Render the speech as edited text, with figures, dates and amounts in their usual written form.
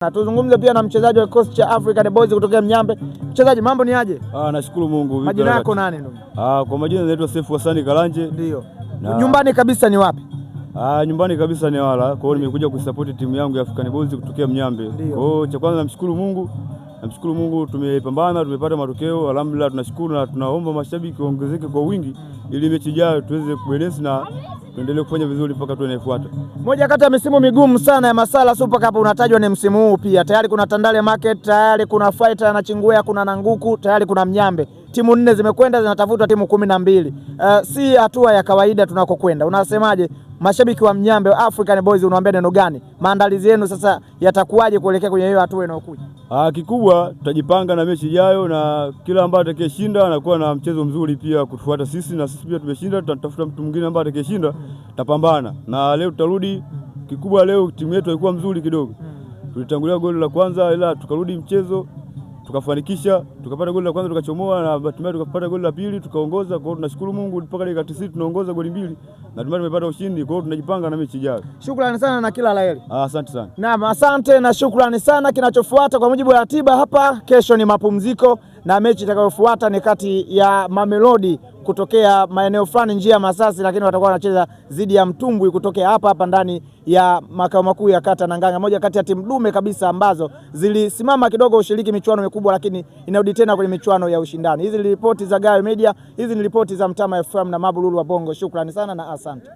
Na tuzungumze pia na mchezaji wa kikosi cha African Boys kutokea Mnyambe. Mchezaji, mambo ni aje? Nashukuru Mungu. Majina yako nani ndugu? Kwa majina naitwa Sefu Hassan Kalanje. Ndio. Nyumbani kabisa ni wapi? Nyumbani kabisa ni Wala. Kwa hiyo nimekuja kusupport timu yangu ya African Boys kutokea Mnyambe. Kwa hiyo cha kwanza namshukuru Mungu. Namshukuru Mungu, tumepambana, tumepata matokeo. Alhamdulillah, tunashukuru na tunaomba mashabiki waongezeke kwa wingi ili mechi ijayo tuweze kubalance na tuendelee kufanya vizuri mpaka tunayefuata. Moja kati ya misimu migumu sana ya Masala Super Cup unatajwa ni msimu huu pia. Tayari kuna Tandale Market, tayari kuna Fighter na Chingwea, kuna Nanguku, tayari kuna Mnyambe. Timu 4 zimekwenda, zinatafuta timu 12. Si hatua ya kawaida tunakokwenda. Unasemaje mashabiki wa Mnyambe wa African Boys, unawaambia neno gani? Maandalizi yenu sasa yatakuwaje kuelekea kwenye hiyo hatua inayokuja? Kikubwa tutajipanga na mechi ijayo, na kila ambaye atakayeshinda anakuwa na mchezo mzuri pia kutufuata sisi, na sisi pia tumeshinda, tutatafuta mtu mwingine ambaye atakayeshinda, tutapambana. Na leo tutarudi, kikubwa leo timu yetu haikuwa mzuri kidogo. Tulitangulia goli la kwanza, ila tukarudi mchezo tukafanikisha, tukapata goli la kwanza tukachomoa, na hatimaye tukapata goli la pili tukaongoza. Kwa hiyo tunashukuru Mungu mpaka dakika 90 tunaongoza goli 2 na hatimaye tumepata ushindi. Kwa hiyo tunajipanga na mechi ijayo. Shukrani sana na kila laheri. Asante sana. Naam, asante na shukrani sana. Kinachofuata kwa mujibu wa ratiba hapa, kesho ni mapumziko na mechi itakayofuata ni kati ya Mamelodi kutokea maeneo fulani njia ya Masasi, lakini watakuwa wanacheza dhidi ya Mtumbwi kutokea hapa ndani ya makao makuu ya kata Nanganga, moja kati ya timu dume kabisa ambazo zilisimama kidogo ushiriki michuano mikubwa, lakini inarudi tena kwenye michuano ya ushindani. Hizi ni ripoti za Gayo Media, hizi ni ripoti za Mtama FM na Mabululu wa Bongo. Shukrani sana na asante.